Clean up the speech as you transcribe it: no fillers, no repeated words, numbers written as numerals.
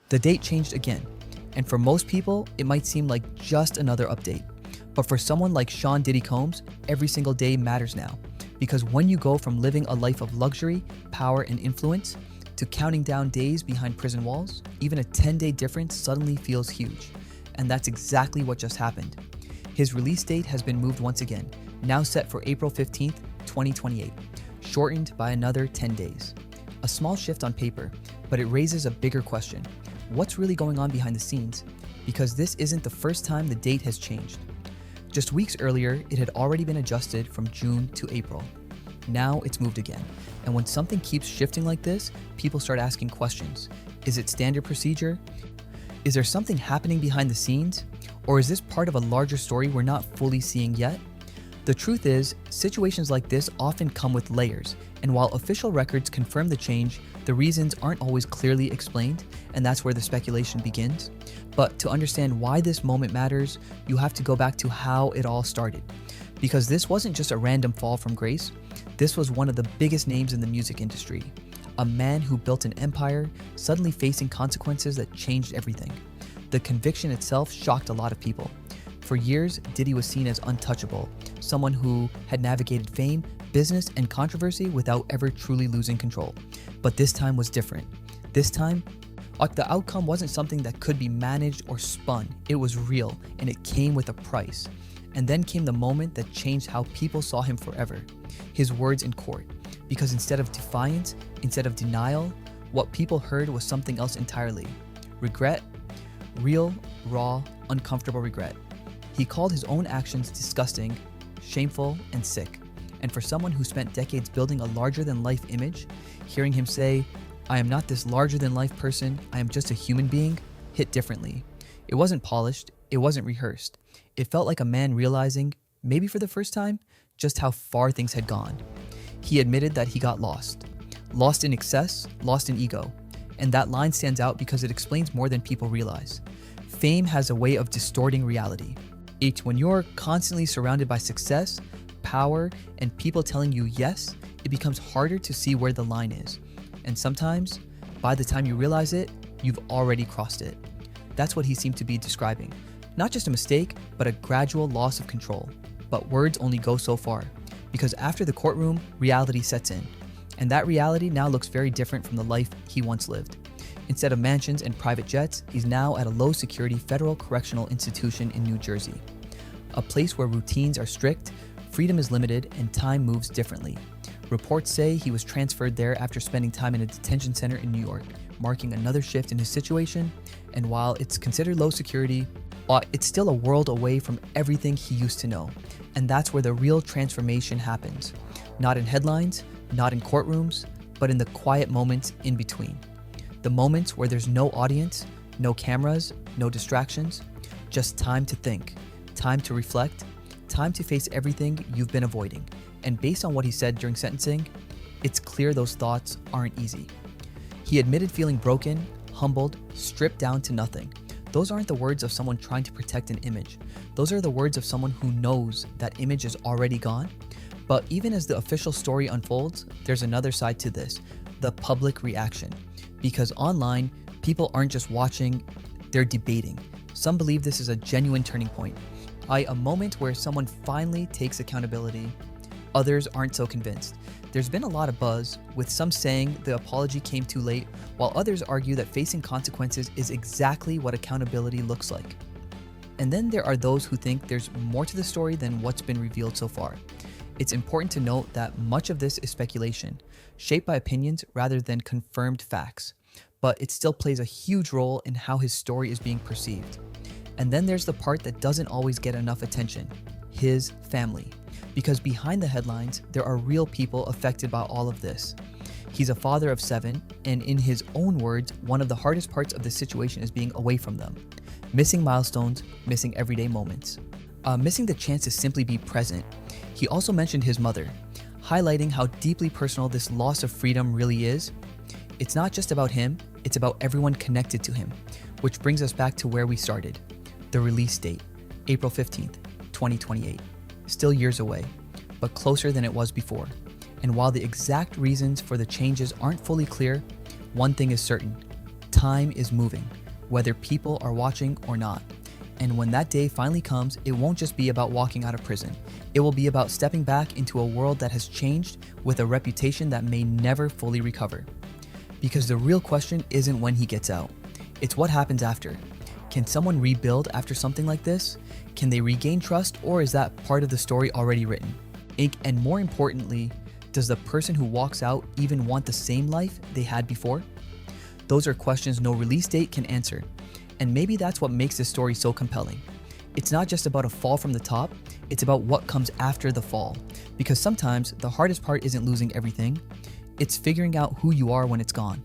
The date changed again, and for most people, it might seem like just another update. But for someone like Sean Diddy Combs, every single day matters now. Because when you go from living a life of luxury, power, and influence, to counting down days behind prison walls, even a 10-day difference suddenly feels huge. And that's exactly what just happened. His release date has been moved once again, now set for April 15th, 2028, shortened by another 10 days. A small shift on paper, but it raises a bigger question. What's really going on behind the scenes? Because this isn't the first time the date has changed. Just weeks earlier, it had already been adjusted from June to April. Now it's moved again. And when something keeps shifting like this, people start asking questions. Is it standard procedure? Is there something happening behind the scenes? Or is this part of a larger story we're not fully seeing yet? The truth is, situations like this often come with layers, and while official records confirm the change, the reasons aren't always clearly explained, and that's where the speculation begins. But to understand why this moment matters, you have to go back to how it all started. Because this wasn't just a random fall from grace, this was one of the biggest names in the music industry. A man who built an empire, suddenly facing consequences that changed everything. The conviction itself shocked a lot of people. For years, Diddy was seen as untouchable, someone who had navigated fame, business, and controversy without ever truly losing control. But this time was different. This time, the outcome wasn't something that could be managed or spun. It was real, and it came with a price. And then came the moment that changed how people saw him forever. His words in court. Because instead of defiance, instead of denial, what people heard was something else entirely. Regret. Real, raw, uncomfortable regret. He called his own actions disgusting, shameful, and sick. And for someone who spent decades building a larger-than-life image, hearing him say, "I am not this larger-than-life person, I am just a human being," hit differently. It wasn't polished, it wasn't rehearsed. It felt like a man realizing, maybe for the first time, just how far things had gone. He admitted that he got lost. Lost in excess, lost in ego. And that line stands out because it explains more than people realize. Fame has a way of distorting reality. When you're constantly surrounded by success, power, and people telling you yes, it becomes harder to see where the line is. And sometimes, by the time you realize it, you've already crossed it. That's what he seemed to be describing. Not just a mistake, but a gradual loss of control. But words only go so far, because after the courtroom, reality sets in. And that reality now looks very different from the life he once lived. Instead of mansions and private jets, he's now at a low-security federal correctional institution in New Jersey. A place where routines are strict, freedom is limited, and time moves differently. Reports say he was transferred there after spending time in a detention center in New York, marking another shift in his situation. And while it's considered low security, it's still a world away from everything he used to know. And that's where the real transformation happens. Not in headlines, not in courtrooms, but in the quiet moments in between. The moments where there's no audience, no cameras, no distractions, just time to think, time to reflect, time to face everything you've been avoiding. And based on what he said during sentencing, it's clear those thoughts aren't easy. He admitted feeling broken, humbled, stripped down to nothing. Those aren't the words of someone trying to protect an image. Those are the words of someone who knows that image is already gone. But even as the official story unfolds, there's another side to this, the public reaction. Because online, people aren't just watching, they're debating. Some believe this is a genuine turning point, a moment where someone finally takes accountability. Others aren't so convinced. There's been a lot of buzz, with some saying the apology came too late, while others argue that facing consequences is exactly what accountability looks like. And then there are those who think there's more to the story than what's been revealed so far. It's important to note that much of this is speculation, shaped by opinions rather than confirmed facts, but it still plays a huge role in how his story is being perceived. And then there's the part that doesn't always get enough attention, his family. Because behind the headlines, there are real people affected by all of this. He's a father of 7, and in his own words, one of the hardest parts of the situation is being away from them. Missing milestones, missing everyday moments. Missing the chance to simply be present. He also mentioned his mother, highlighting how deeply personal this loss of freedom really is. It's not just about him, it's about everyone connected to him, which brings us back to where we started. The release date, April 15th, 2028. Still years away, but closer than it was before. And while the exact reasons for the changes aren't fully clear, one thing is certain. Time is moving, whether people are watching or not. And when that day finally comes, it won't just be about walking out of prison. It will be about stepping back into a world that has changed with a reputation that may never fully recover. Because the real question isn't when he gets out. It's what happens after. Can someone rebuild after something like this? Can they regain trust, or is that part of the story already written? And more importantly, does the person who walks out even want the same life they had before? Those are questions no release date can answer. And maybe that's what makes this story so compelling. It's not just about a fall from the top, it's about what comes after the fall. Because sometimes the hardest part isn't losing everything, it's figuring out who you are when it's gone.